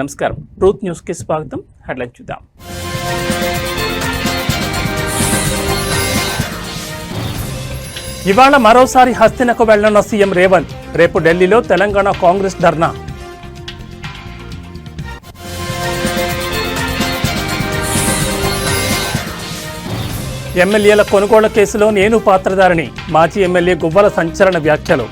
నమస్కారం. ట్రూత్ న్యూస్కి స్వాగతం. హెడ్లైన్ చూద్దాం. ఇవాళ మరోసారి హస్తినకు వెళ్లనున్న సీఎం రేవంత్. రేపు ఢిల్లీలో తెలంగాణ కాంగ్రెస్ ధర్నా. ఎమ్మెల్యేల కొనుగోళ్ల కేసులో నేను పాత్రధారిని. మాజీ ఎమ్మెల్యే గువ్వల సంచలన వ్యాఖ్యలు.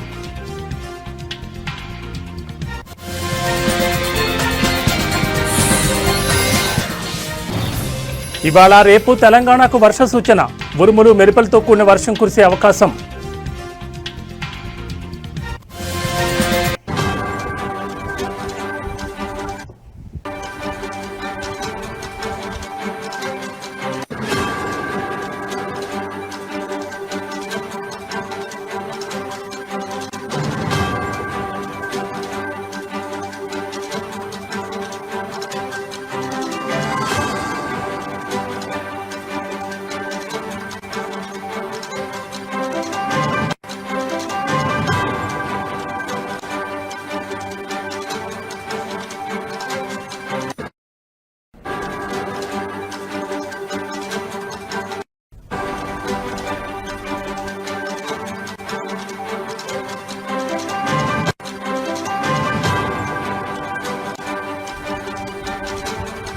ఇవాళ రేపు తెలంగాణకు వర్ష సూచన. ఉరుములు మెరుపులతో కూడిన వర్షం కురిసే అవకాశం.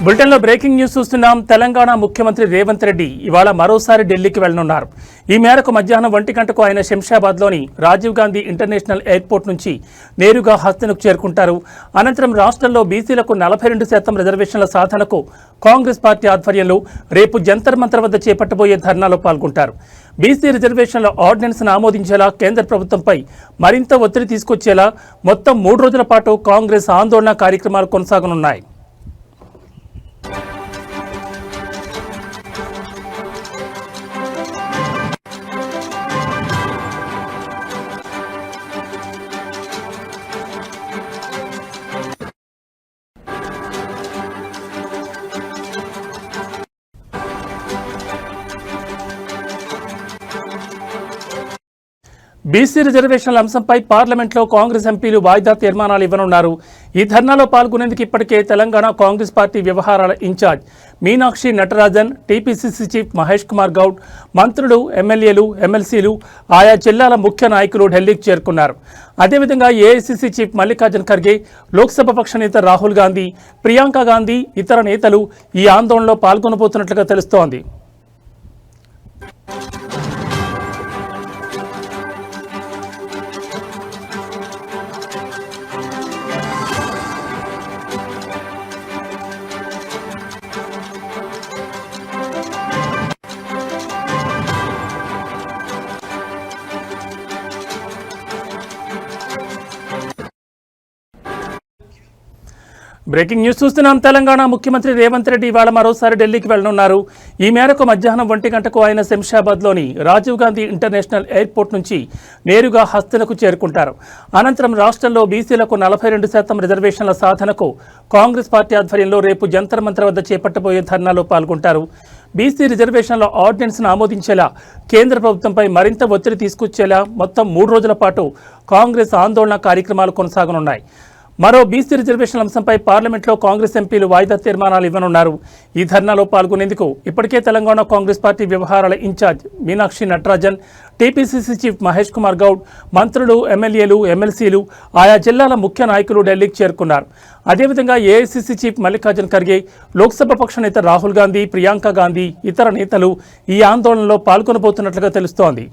బులెటిన్లో బ్రేకింగ్ న్యూస్ చూస్తున్నాం. తెలంగాణ ముఖ్యమంత్రి రేవంత్ రెడ్డి ఇవాళ మరోసారి ఢిల్లీకి వెళ్లనున్నారు. ఈ మేరకు మధ్యాహ్నం 1 గంటకు ఆయన శంషాబాద్లోని రాజీవ్ గాంధీ ఇంటర్నేషనల్ ఎయిర్పోర్ట్ నుంచి నేరుగా హస్తినకు చేరుకుంటారు. అనంతరం రాష్ట్రంలో బీసీలకు 42% రిజర్వేషన్ల సాధనకు కాంగ్రెస్ పార్టీ ఆధ్వర్యంలో రేపు జంతర్ మంతర్ వద్ద చేపట్టబోయే ధర్నాలో పాల్గొంటారు. బీసీ రిజర్వేషన్ల ఆర్డినెన్స్ను ఆమోదించేలా కేంద్ర ప్రభుత్వంపై మరింత ఒత్తిడి తీసుకొచ్చేలా మొత్తం 3 రోజుల పాటు కాంగ్రెస్ ఆందోళన కార్యక్రమాలు కొనసాగనున్నాయి. బీసీ రిజర్వేషన్ల అంశంపై పార్లమెంట్లో కాంగ్రెస్ ఎంపీలు వాయిదా తీర్మానాలు ఇవ్వనున్నారు. ఈ ధర్నాలో పాల్గొనేందుకు ఇప్పటికే తెలంగాణ కాంగ్రెస్ పార్టీ వ్యవహారాల incharge Meenakshi Natarajan, TPCC chief Mahesh Kumar Goud, మంత్రులు, ఎమ్మెల్యేలు, ఎమ్మెల్సీలు, ఆయా జిల్లాల ముఖ్య నాయకులు ఢిల్లీకి చేరుకున్నారు. అదేవిధంగా ఏఐసీసీ చీఫ్ మల్లికార్జున్ ఖర్గే, లోక్సభ పక్ష నేత రాహుల్ గాంధీ, ప్రియాంక గాంధీ, ఇతర నేతలు ఈ ఆందోళనలో పాల్గొనబోతున్నట్లుగా తెలుస్తోంది. బ్రేకింగ్ న్యూస్ చూస్తున్నాం. తెలంగాణ ముఖ్యమంత్రి రేవంత్ రెడ్డి ఇవాళ మరోసారి ఢిల్లీకి వెళ్లనున్నారు. ఈ మేరకు మధ్యాహ్నం 1 గంటకు ఆయన శంషాబాద్లోని రాజీవ్ గాంధీ ఇంటర్నేషనల్ ఎయిర్పోర్ట్ నుంచి నేరుగా హస్తినకు చేరుకుంటారు. అనంతరం రాష్ట్రంలో బీసీలకు 42% రిజర్వేషన్ల సాధనకు కాంగ్రెస్ పార్టీ ఆధ్వర్యంలో రేపు జంతర్ మంతర్ వద్ద చేపట్టబోయే ధర్నాలో పాల్గొంటారు. బీసీ రిజర్వేషన్ల ఆర్డినెన్స్ను ఆమోదించేలా కేంద్ర ప్రభుత్వంపై మరింత ఒత్తిడి తీసుకొచ్చేలా మొత్తం 3 రోజుల పాటు కాంగ్రెస్ ఆందోళన కార్యక్రమాలు కొనసాగనున్నాయి. మరో బీసీ రిజర్వేషన్ల అంశంపై పార్లమెంట్లో కాంగ్రెస్ ఎంపీలు వాయిదా తీర్మానాలు ఇవ్వనున్నారు. ఈ ధర్నాలో పాల్గొనేందుకు ఇప్పటికే తెలంగాణ కాంగ్రెస్ పార్టీ వ్యవహారాల incharge Meenakshi Natarajan, TPCC chief Mahesh Kumar Goud, మంత్రులు, ఎమ్మెల్యేలు, ఎమ్మెల్సీలు, ఆయా జిల్లాల ముఖ్య నాయకులు ఢిల్లీకి చేరుకున్నారు. అదేవిధంగా ఏఐసీసీ చీఫ్ మల్లికార్జున్ ఖర్గే, లోక్సభ పక్ష నేత రాహుల్ గాంధీ, ప్రియాంక గాంధీ, ఇతర నేతలు ఈ ఆందోళనలో పాల్గొనబోతున్నట్లుగా తెలుస్తోంది.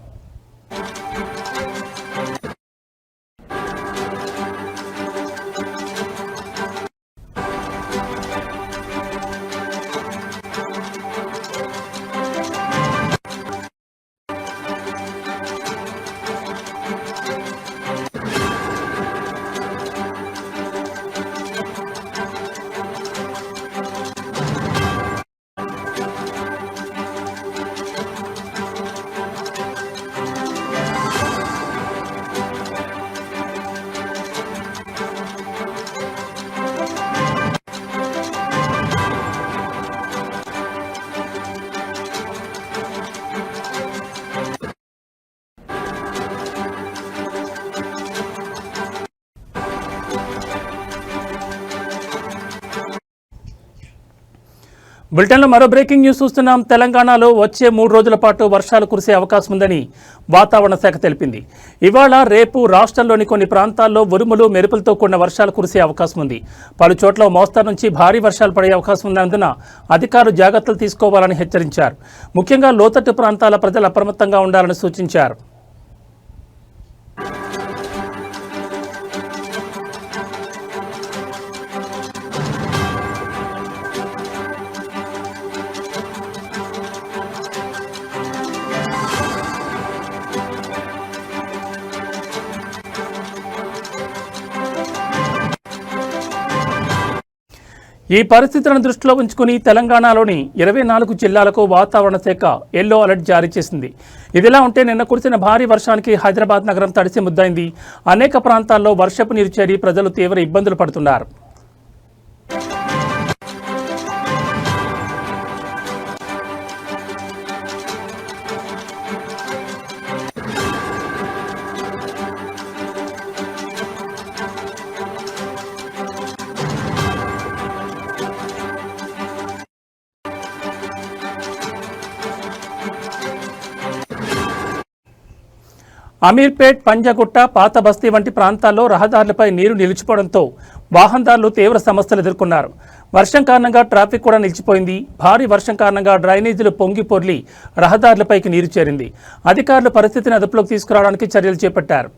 బులెటిన్లో మరో బ్రేకింగ్ న్యూస్ చూస్తున్నాం. తెలంగాణలో వచ్చే 3 రోజుల పాటు వర్షాలు కురిసే అవకాశం ఉందని వాతావరణ శాఖ తెలిపింది. ఇవాళ రేపు రాష్ట్రంలోని కొన్ని ప్రాంతాల్లో ఉరుములు మెరుపులతో కూడిన వర్షాలు కురిసే అవకాశం ఉంది. పలు చోట్ల మోస్తరు నుంచి భారీ వర్షాలు పడే అవకాశం ఉన్నందున అధికారులు జాగ్రత్తలు తీసుకోవాలని హెచ్చరించారు. ముఖ్యంగా లోతట్టు ప్రాంతాల ప్రజలు అప్రమత్తంగా ఉండాలని సూచించారు. ఈ పరిస్థితులను దృష్టిలో ఉంచుకుని తెలంగాణలోని 24 జిల్లాలకు వాతావరణ శాఖ ఎల్లో అలర్ట్ జారీ చేసింది. ఇదిలా ఉంటే నిన్న కురిసిన భారీ వర్షానికి హైదరాబాద్ నగరం తడిసి ముద్దైంది. అనేక ప్రాంతాల్లో వర్షపు నీరు చేరి ప్రజలు తీవ్ర ఇబ్బందులు పడుతున్నారు. అమీర్పేట్, పంజగుట్ట, పాత బస్తీ వంటి ప్రాంతాల్లో రహదారులపై నీరు నిలిచిపోవడంతో వాహనదారులు తీవ్ర సమస్యలు ఎదుర్కొన్నారు. వర్షం కారణంగా ట్రాఫిక్ కూడా నిలిచిపోయింది. భారీ వర్షం కారణంగా డ్రైనేజీలు పొంగి పొర్లి రహదారులపైకి నీరు చేరింది. అధికారులు పరిస్థితిని అదుపులోకి తీసుకురావడానికి చర్యలు చేపట్టారు.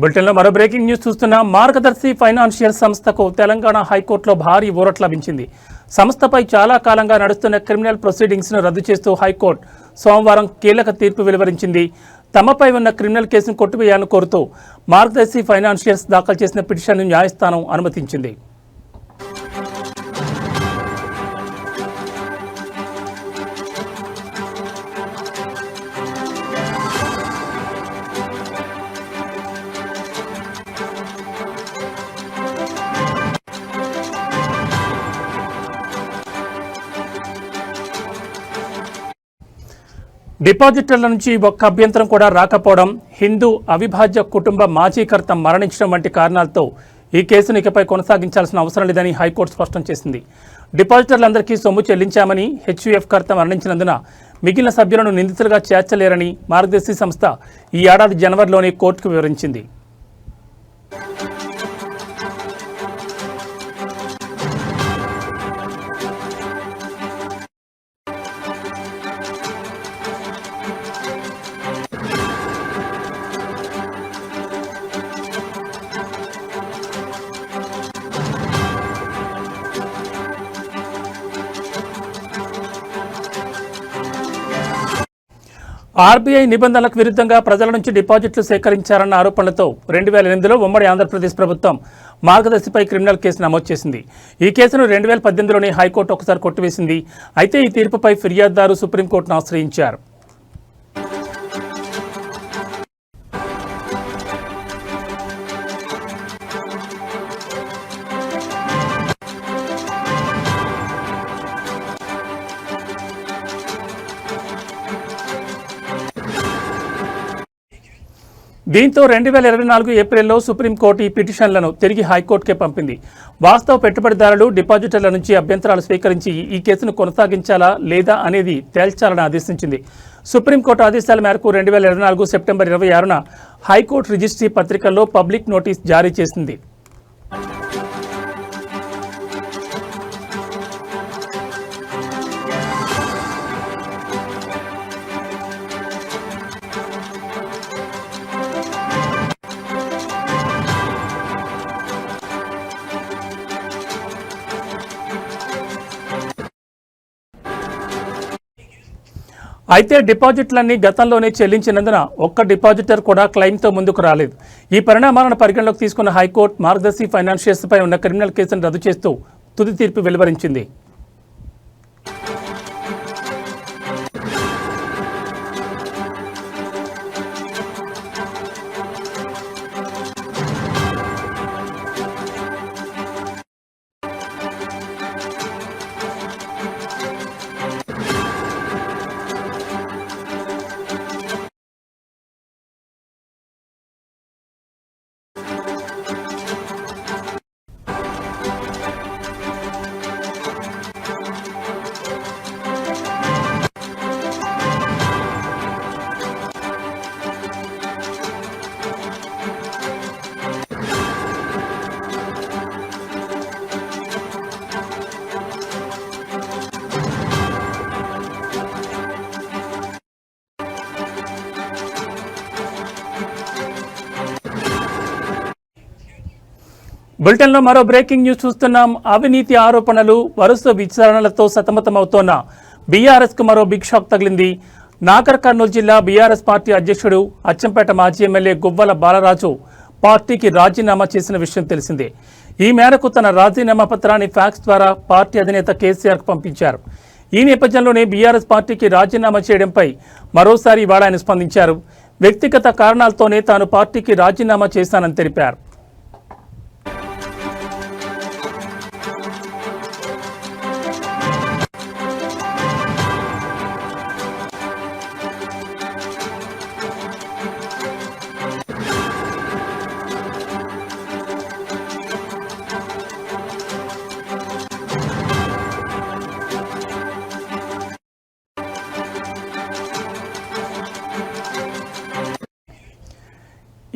బులెటిన్లో మరో బ్రేకింగ్ న్యూస్ చూస్తున్నా. మార్గదర్శి ఫైనాన్షియల్ సంస్థకు తెలంగాణ హైకోర్టులో భారీ ఊరట లభించింది. సంస్థపై చాలా కాలంగా నడుస్తున్న క్రిమినల్ ప్రొసీడింగ్స్ను రద్దు చేస్తూ హైకోర్టు సోమవారం కీలక తీర్పు వెలువరించింది. తమపై ఉన్న క్రిమినల్ కేసును కొట్టివేయాలని కోరుతూ మార్గదర్శి ఫైనాన్షియల్స్ దాఖలు చేసిన పిటిషన్ను న్యాయస్థానం అనుమతించింది. డిపాజిటర్ల నుంచి ఒక్క అభ్యంతరం కూడా రాకపోవడం, హిందూ అవిభాజ్య కుటుంబ మాజీకర్త మరణించడం వంటి కారణాలతో ఈ కేసును ఇకపై కొనసాగించాల్సిన అవసరం లేదని హైకోర్టు స్పష్టం చేసింది. డిపాజిటర్లందరికీ సొమ్ము చెల్లించామని, హెచ్యుఎఫ్ కర్త మరణించినందున మిగిలిన సభ్యులను నిందితులుగా చేర్చలేరని మార్గదర్శి సంస్థ ఈ ఏడాది జనవరిలోనే కోర్టుకు వివరించింది. ఆర్బీఐ నిబంధనలకు విరుద్ధంగా ప్రజల నుంచి డిపాజిట్లు సేకరించారన్న ఆరోపణలతో 2008లో ఉమ్మడి ఆంధ్రప్రదేశ్ ప్రభుత్వం మార్గదర్శిపై క్రిమినల్ కేసు నమోదు చేసింది. ఈ కేసును 2018లోనే హైకోర్టు ఒకసారి కొట్టివేసింది. అయితే ఈ తీర్పుపై ఫిర్యాదుదారు సుప్రీంకోర్టును ఆశ్రయించారు. దీంతో 2024 ఏప్రిల్లో సుప్రీంకోర్టు ఈ పిటిషన్లను తిరిగి హైకోర్టుకే పంపింది. వాస్తవ పెట్టుబడిదారులు, డిపాజిటర్ల నుంచి అభ్యంతరాలు స్వీకరించి ఈ కేసును కొనసాగించాలా లేదా అనేది తేల్చాలని ఆదేశించింది. సుప్రీంకోర్టు ఆదేశాల మేరకు 2024 సెప్టెంబర్ 26న హైకోర్టు రిజిస్ట్రీ పత్రికల్లో పబ్లిక్ నోటీస్ జారీ చేసింది. అయితే డిపాజిట్లన్నీ గతంలోనే చెల్లించినందున ఒక్క డిపాజిటర్ కూడా క్లెయిమ్తో ముందుకు రాలేదు. ఈ పరిణామాలను పరిగణలోకి తీసుకున్న హైకోర్టు మార్గదర్శి ఫైనాన్షియర్స్పై ఉన్న క్రిమినల్ కేసును రద్దు చేస్తూ తుది తీర్పు వెలువరించింది. బులెటిన్లో మరో బ్రేకింగ్ న్యూస్ చూస్తున్నాం. అవినీతి ఆరోపణలు, వరుస విచారణలతో సతమతమవుతోన్న బీఆర్ఎస్కు మరో బిగ్ షాక్ తగిలింది. నాగర్ కర్నూలు జిల్లా బీఆర్ఎస్ పార్టీ అధ్యక్షుడు అచ్చంపేట మాజీ ఎమ్మెల్యే గువ్వల బాలరాజు పార్టీకి రాజీనామా చేసిన విషయం తెలిసిందే. ఈ మేరకు తన రాజీనామా పత్రాన్ని ఫ్యాక్స్ ద్వారా పార్టీ అధినేత కేసీఆర్కు పంపించారు. ఈ నేపథ్యంలోనే బీఆర్ఎస్ పార్టీకి రాజీనామా చేయడంపై మరోసారి ఇవాళ ఆయన స్పందించారు. వ్యక్తిగత కారణాలతోనే తాను పార్టీకి రాజీనామా చేశానని తెలిపారు.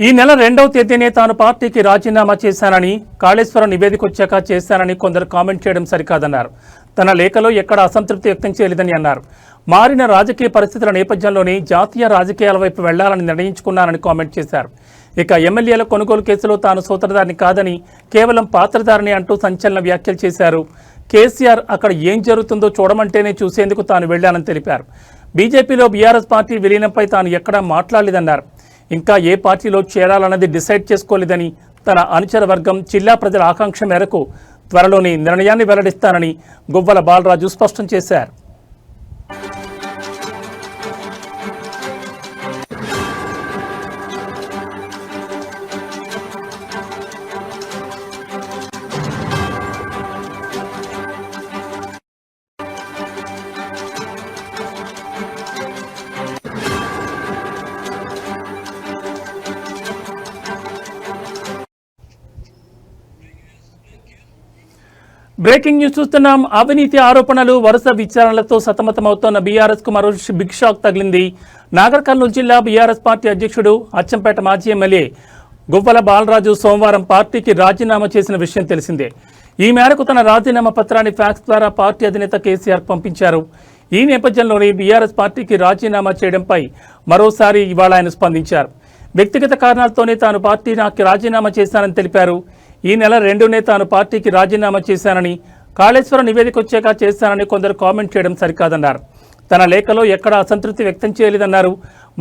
ఈ నెల 2వ తేదీనే తాను పార్టీకి రాజీనామా చేశానని, కాళేశ్వరం నివేదిక వచ్చాక చేశానని కొందరు కామెంట్ చేయడం సరికాదన్నారు. తన లేఖలో ఎక్కడ అసంతృప్తి వ్యక్తం చేయలేదని అన్నారు. మారిన రాజకీయ పరిస్థితుల నేపథ్యంలోనే జాతీయ రాజకీయాల వైపు వెళ్లాలని నిర్ణయించుకున్నానని కామెంట్ చేశారు. ఇక ఎమ్మెల్యేల కొనుగోలు కేసులో తాను సూత్రధారిని కాదని, కేవలం పాత్రధారిని అంటూ సంచలన వ్యాఖ్యలు చేశారు. కేసీఆర్ అక్కడ ఏం జరుగుతుందో చూడమంటేనే చూసేందుకు తాను వెళ్లానని తెలిపారు. బీజేపీలో బీఆర్ఎస్ పార్టీ విలీనంపై తాను ఎక్కడా మాట్లాడలేదన్నారు. ఇంకా ఏ పార్టీలో చేరాలన్నది డిసైడ్ చేసుకోలేదని, తన అనుచర వర్గం జిల్లా ప్రజల ఆకాంక్ష మేరకు త్వరలోనే నిర్ణయాన్ని వెల్లడిస్తానని గువ్వల బాలరాజు స్పష్టం చేశారు. బ్రేకింగ్ న్యూస్ చూస్తున్నాం. అవినీతి ఆరోపణలు, వరుస విచారణలతో సతమతమవుతోన్న బీఆర్ఎస్కు మరో బిగ్ షాక్ తగిలింది. నాగర్ కర్నూలు జిల్లా బీఆర్ఎస్ పార్టీ అధ్యక్షుడు అచ్చంపేట మాజీ ఎమ్మెల్యే గువ్వల బాలరాజు సోమవారం పార్టీకి రాజీనామా చేసిన విషయం తెలిసిందే. ఈ మేరకు తన రాజీనామా పత్రాన్ని ఫ్యాక్స్ ద్వారా పార్టీ అధినేత కేసీఆర్ పంపించారు. ఈ నేపథ్యంలోనే బీఆర్ఎస్ పార్టీకి రాజీనామా చేయడంపై మరోసారి ఇవాళ ఆయన స్పందించారు. వ్యక్తిగత కారణాలతోనే తాను పార్టీకి రాజీనామా చేశానని తెలిపారు. ఈ నెల 2నే తాను పార్టీకి రాజీనామా చేశానని, కాళేశ్వరం నివేదిక వచ్చాక చేశానని కొందరు కామెంట్ చేయడం సరికాదన్నారు. తన లేఖలో ఎక్కడా అసంతృప్తి వ్యక్తం చేయలేదన్నారు.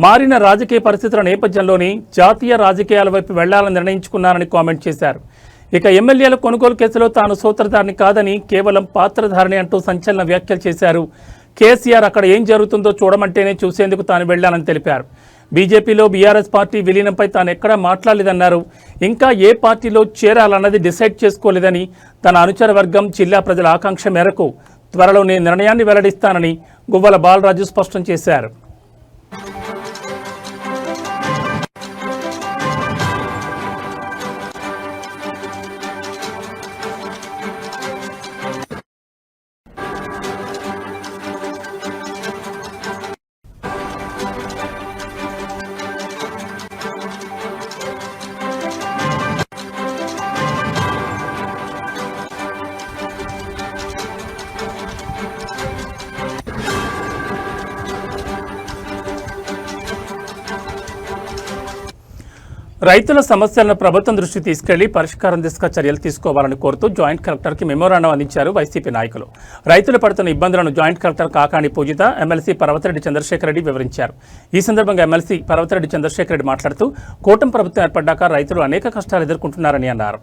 మారిన రాజకీయ పరిస్థితుల నేపథ్యంలోనే జాతీయ రాజకీయాల వైపు వెళ్లాలని నిర్ణయించుకున్నానని కామెంట్ చేశారు. ఇక ఎమ్మెల్యేల కొనుగోలు కేసులో తాను సూత్రధారిని కాదని, కేవలం పాత్రధారిని అంటూ సంచలన వ్యాఖ్యలు చేశారు. కేసీఆర్ అక్కడ ఏం జరుగుతుందో చూడమంటేనే చూసేందుకు తాను వెళ్లానని తెలిపారు. బీజేపీలో బీఆర్ఎస్ పార్టీ విలీనంపై తాను ఎక్కడా మాట్లాడలేదన్నారు. ఇంకా ఏ పార్టీలో చేరాలన్నది డిసైడ్ చేసుకోలేదని, తన అనుచర వర్గం జిల్లా ప్రజల ఆకాంక్ష మేరకు త్వరలోనే నిర్ణయాన్ని వెల్లడిస్తానని గువ్వల బాలరాజు స్పష్టం చేశారు. రైతుల సమస్యలను ప్రభుత్వం దృష్టికి తీసుకెళ్లి పరిష్కారం దిశగా చర్యలు తీసుకోవాలని కోరుతూ జాయింట్ కలెక్టర్కి మెమోరాండం అందించారు వైసీపీ నాయకులు. రైతులు పడుతున్న ఇబ్బందులను జాయింట్ కలెక్టర్ కాకాణి పూజిత, ఎమ్మెల్సీ పర్వతిరెడ్డి చంద్రశేఖర్ రెడ్డి వివరించారు. ఈ సందర్భంగా ఎమ్మెల్సీ పర్వతిరెడ్డి చంద్రశేఖర్ రెడ్డి మాట్లాడుతూ కూటమి ప్రభుత్వం ఏర్పడ్డాక రైతులు అనేక కష్టాలు ఎదుర్కొంటున్నారని అన్నారు.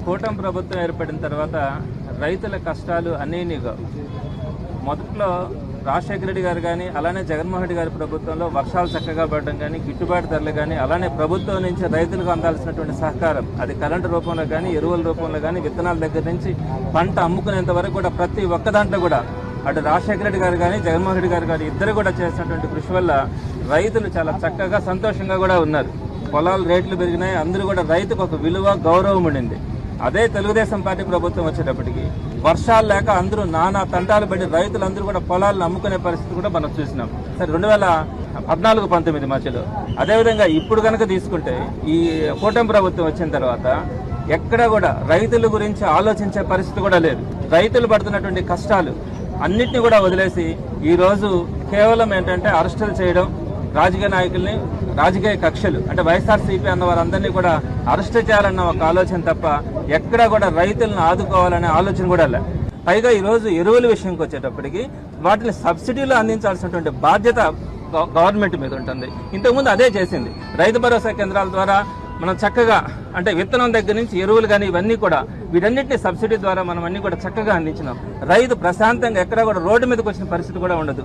కూటమి ప్రభుత్వం ఏర్పడిన తర్వాత రైతుల కష్టాలు అనేనిగా మొదట్లో రాజశేఖర రెడ్డి గారు కానీ అలానే జగన్మోహన్ రెడ్డి గారి ప్రభుత్వంలో వర్షాలు చక్కగా పడడం కానీ గిట్టుబాటు ధరలు కానీ అలానే ప్రభుత్వం నుంచి రైతులకు అందాల్సినటువంటి సహకారం అది కరెంటు రూపంలో కానీ ఎరువుల రూపంలో కానీ విత్తనాల దగ్గర నుంచి పంట అమ్ముకునేంత వరకు కూడా ప్రతి ఒక్క దాంట్లో కూడా అటు రాజశేఖర రెడ్డి గారు కానీ జగన్మోహన్ రెడ్డి గారు కానీ ఇద్దరు కూడా చేసినటువంటి కృషి వల్ల రైతులు చాలా చక్కగా సంతోషంగా కూడా ఉన్నారు. పొలాలు రేట్లు పెరిగినాయి, అందరూ కూడా రైతుకు ఒక విలువ గౌరవం ఉండింది. అదే తెలుగుదేశం పార్టీ ప్రభుత్వం వచ్చేటప్పటికి వర్షాలు లేక అందరూ నానా తంటాలు పడి రైతులందరూ కూడా పొలాలను అమ్ముకునే పరిస్థితి కూడా మనం చూసినాం. సరే 2014-19 మధ్యలో అదేవిధంగా ఇప్పుడు కనుక తీసుకుంటే ఈ కూటమి ప్రభుత్వం వచ్చిన తర్వాత ఎక్కడా కూడా రైతుల గురించి ఆలోచించే పరిస్థితి కూడా లేదు. రైతులు పడుతున్నటువంటి కష్టాలు అన్నిటినీ కూడా వదిలేసి ఈరోజు కేవలం ఏంటంటే అరెస్టులు చేయడం, రాజకీయ నాయకుల్ని రాజకీయ కక్షలు అంటే వైఎస్ఆర్సీపీ అన్న వారందరినీ కూడా అరెస్ట్ చేయాలన్న ఒక ఆలోచన తప్ప ఎక్కడా కూడా రైతులను ఆదుకోవాలనే ఆలోచన కూడా లేదు. పైగా ఈరోజు ఎరువుల విషయంకి వచ్చేటప్పటికి వాటిని సబ్సిడీలు అందించాల్సినటువంటి బాధ్యత గవర్నమెంట్ మీద ఉంటుంది. ఇంతకుముందు అదే చేసింది. రైతు భరోసా కేంద్రాల ద్వారా మనం చక్కగా అంటే విత్తనం దగ్గర నుంచి ఎరువులు కానీ ఇవన్నీ కూడా వీటన్నిటిని సబ్సిడీ ద్వారా మనం అన్ని కూడా చక్కగా అందించినాం. రైతు ప్రశాంతంగా ఎక్కడా కూడా రోడ్డు మీదకి వచ్చిన పరిస్థితి కూడా ఉండదు.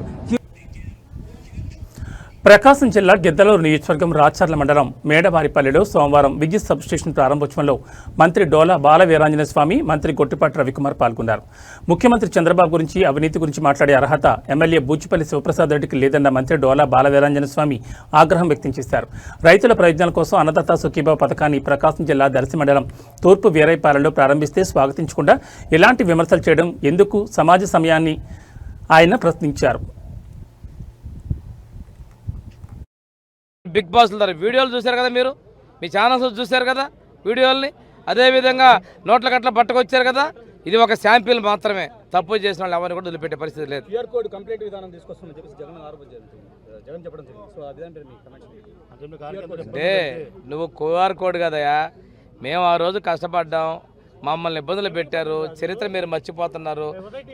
ప్రకాశం జిల్లా గిద్దలూరు నియోజకవర్గం రాచర్ల మండలం మేడవారిపల్లిలో సోమవారం విద్యుత్ సబ్స్టేషన్ ప్రారంభోత్సవంలో మంత్రి డోలా బాల వీరాంజనేయ స్వామి, మంత్రి గొట్టిపాటి రవికుమార్ పాల్గొన్నారు. ముఖ్యమంత్రి చంద్రబాబు గురించి, అవినీతి గురించి మాట్లాడే అర్హత ఎమ్మెల్యే బూచిపల్లి శివప్రసాద్ రెడ్డికి లేదన్న మంత్రి డోలా బాల వీరాంజనేయ స్వామి ఆగ్రహం వ్యక్తం చేశారు. రైతుల ప్రయోజనాల కోసం అన్నదాత సుఖీభావ పథకాన్ని ప్రకాశం జిల్లా దర్శి మండలం తూర్పు వీరైపాలెంలో ప్రారంభిస్తే స్వాగతించకుండా ఇలాంటి విమర్శలు చేయడం ఎందుకు సమాజ సమయాన్ని ఆయన ప్రశ్నించారు. బిగ్ బాస్ ద్వారా వీడియోలు చూశారు కదా, మీరు మీ ఛానల్స్ చూశారు కదా వీడియోల్ని. అదేవిధంగా నోట్ల కట్ల పట్టుకొచ్చారు కదా, ఇది ఒక శాంపిల్ మాత్రమే. తప్పు చేసిన వాళ్ళు ఎవరిని కూడా వదిలిపెట్టే పరిస్థితి లేదు. అంటే నువ్వు క్యూఆర్ కోడ్ కదయా, మేము ఆ రోజు కష్టపడ్డాం, మమ్మల్ని ఇబ్బందులు పెట్టారు, చరిత్ర మీరు మర్చిపోతున్నారు.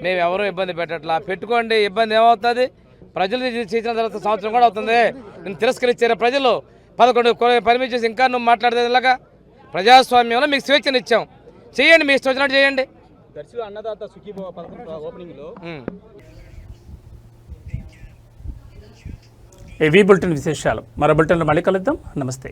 మేము ఎవరూ ఇబ్బంది పెట్టట్లా. పెట్టుకోండి, ఇబ్బంది ఏమవుతుంది? ప్రజలు చేసిన తర్వాత సంవత్సరం కూడా అవుతుంది. నేను తిరస్కరించారు ప్రజలు 11 పర్మిట్ చేసి ఇంకా నువ్వు మాట్లాడేది ఇలాగా. ప్రజాస్వామ్యంలో మీకు స్వేచ్ఛను ఇచ్చాం, చేయండి, మీ ఇష్టం వచ్చినట్టు చేయండి. అన్నదాత సుఖీభావ పథకం ఓపెనింగ్లో ఏవీ బులెటిన్ విశేషాలు. మరో బులెటిన్లో మళ్ళీ కలుద్దాం. నమస్తే.